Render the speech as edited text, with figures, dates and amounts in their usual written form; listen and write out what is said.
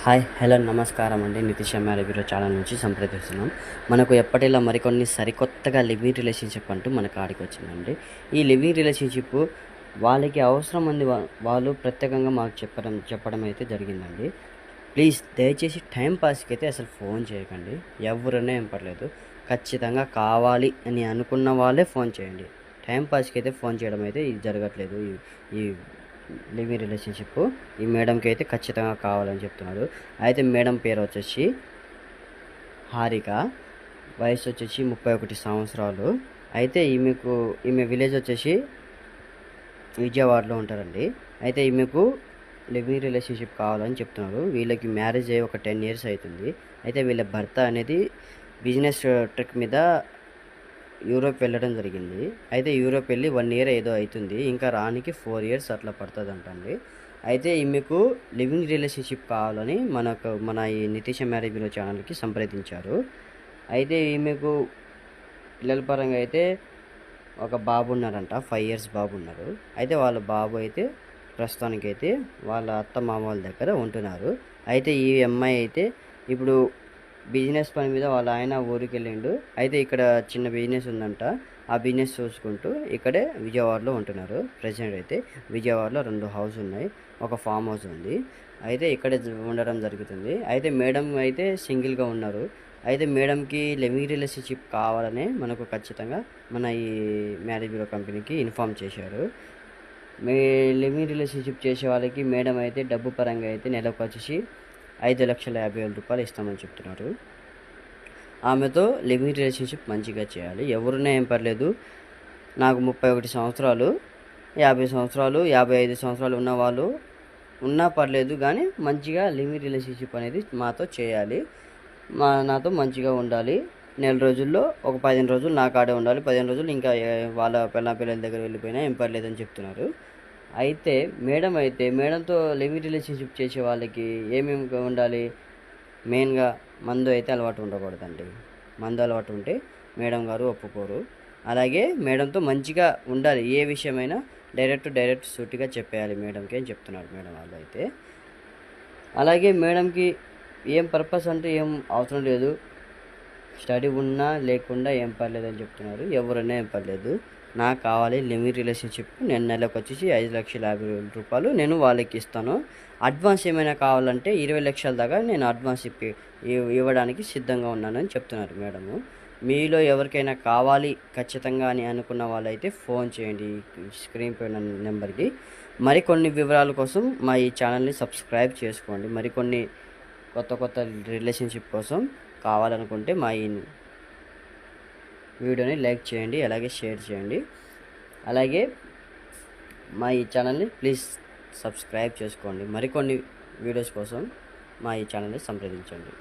Hi hello నమస్కారం అండి. Nitish marriage bureau channel నుంచి సంప్రదిస్తున్నాం. మనకు ఎప్పటిలా మరికొన్ని సరికొత్తగా లివింగ్ రిలేషన్షిప్ అంటూ మన కాడికి వచ్చిందండి. ఈ లివింగ్ రిలేషన్షిప్ వాళ్ళకి అవసరం ఉంది, వాళ్ళు ప్రత్యేకంగా మాకు చెప్పడం అయితే జరిగిందండి. ప్లీజ్ దయచేసి టైం పాస్కి అయితే అసలు ఫోన్ చేయకండి. ఎవరైనా ఏం పర్లేదు, ఖచ్చితంగా కావాలి అని అనుకున్న వాళ్ళే ఫోన్ చేయండి. టైం పాస్కి అయితే ఫోన్ చేయడం అయితే ఇది జరగట్లేదు. ఈ లివింగ్ రిలేషన్షిప్ ఈ మేడంకి అయితే ఖచ్చితంగా కావాలని చెప్తున్నారు. అయితే మేడం పేరు వచ్చేసి హారిక, వయసు వచ్చేసి 31 సంవత్సరాలు. అయితే ఈమె విలేజ్ వచ్చేసి విజయవాడలో ఉంటారండి. అయితే ఈమెకు లివింగ్ రిలేషన్షిప్ కావాలని చెప్తున్నారు. వీళ్ళకి మ్యారేజ్ అయ్యి ఒక 10 years అవుతుంది. అయితే వీళ్ళ భర్త అనేది బిజినెస్ ట్రిక్ మీద యూరోప్ వెళ్ళడం జరిగింది. అయితే యూరోప్ వెళ్ళి 1 year ఏదో అవుతుంది, ఇంకా రానికి 4 years అట్లా పడుతుందంటండి. అయితే ఈమెకు లివింగ్ రిలేషన్షిప్ కావాలని మన ఈ నితీష్ మ్యారేజ్ బ్యూరో ఛానల్కి సంప్రదించారు. అయితే ఈమెకు పిల్లల పరంగా అయితే ఒక బాబు ఉన్నారంట, 5 years బాబు ఉన్నారు. అయితే వాళ్ళ బాబు అయితే ప్రస్తుతానికైతే వాళ్ళ అత్త మామ వాళ్ళ దగ్గర ఉంటున్నారు. అయితే ఈ అమ్మాయి అయితే ఇప్పుడు బిజినెస్ పని మీద వాళ్ళ ఆయన ఊరికి వెళ్ళిండు. అయితే ఇక్కడ చిన్న బిజినెస్ ఉందంట, ఆ బిజినెస్ చూసుకుంటూ ఇక్కడే విజయవాడలో ఉంటున్నారు. ప్రెసిడెంట్ అయితే విజయవాడలో 2 హౌస్ ఉన్నాయి, ఒక ఫామ్ హౌస్ ఉంది. అయితే ఇక్కడే ఉండడం జరుగుతుంది. అయితే మేడం అయితే సింగిల్గా ఉన్నారు. అయితే మేడంకి లివింగ్ రిలేషన్షిప్ కావాలనే మనకు ఖచ్చితంగా మన ఈ మ్యారేజ్ బ్యూరో కంపెనీకి ఇన్ఫామ్ చేశారు. లివింగ్ రిలేషన్షిప్ చేసే వాళ్ళకి మేడం అయితే డబ్బు పరంగా అయితే నెలకు వచ్చేసి 5,50,000 రూపాయలు ఇస్తామని చెప్తున్నారు. ఆమెతో లివింగ్ రిలేషన్షిప్ మంచిగా చేయాలి. ఎవరున్నా ఏం పర్లేదు. నాకు 31 సంవత్సరాలు, 50 సంవత్సరాలు, 55 సంవత్సరాలు ఉన్న వాళ్ళు ఉన్నా పర్లేదు, కానీ మంచిగా లివింగ్ రిలేషన్షిప్ అనేది మాతో చేయాలి. నాతో మంచిగా ఉండాలి. నెల రోజుల్లో ఒక 15 రోజులు నా కాడే ఉండాలి, 15 రోజులు ఇంకా వాళ్ళ పిల్లల దగ్గర వెళ్ళిపోయినా ఏం పర్లేదని చెప్తున్నారు. అయితే మేడంతో లివింగ్ రిలేషన్షిప్ చేసే వాళ్ళకి ఏమేమి ఉండాలి? మెయిన్గా మందు అయితే అలవాటు ఉండకూడదండి. మందు అలవాటు ఉంటే మేడం గారు ఒప్పుకోరు. అలాగే మేడంతో మంచిగా ఉండాలి. ఏ విషయమైనా డైరెక్ట్ సూటిగా చెప్పేయాలి మేడంకి అని చెప్తున్నారు మేడం వాళ్ళు అయితే. అలాగే మేడంకి ఏం పర్పస్ అంటే ఏం అవసరం లేదు, స్టడీ ఉన్నా లేకుండా ఏం పర్లేదు అని చెప్తున్నారు. ఎవరైనా ఏం పర్లేదు, నాకు కావాలి లివింగ్ రిలేషన్షిప్. నేను నెలకు వచ్చేసి 5,50,000 రూపాయలు నేను వాళ్ళకి ఇస్తాను. అడ్వాన్స్ ఏమైనా కావాలంటే 20 లక్షల దాకా నేను అడ్వాన్స్ ఇవ్వడానికి సిద్ధంగా ఉన్నానని చెప్తున్నారు మేడము. మీలో ఎవరికైనా కావాలి ఖచ్చితంగా అని అనుకున్న వాళ్ళైతే ఫోన్ చేయండి స్క్రీన్ పైన నెంబర్కి. మరికొన్ని వివరాల కోసం మా ఈ ఛానల్ని సబ్స్క్రైబ్ చేసుకోండి. మరికొన్ని కొత్త రిలేషన్షిప్ కోసం కావాలనుకుంటే మా ఈ వీడియోని లైక్ చేయండి, అలాగే షేర్ చేయండి. అలాగే మా ఈ ఛానల్ని ప్లీజ్ సబ్స్క్రైబ్ చేసుకోండి. మరికొన్ని వీడియోస్ కోసం మా ఈ ఛానల్ని సంప్రదించండి.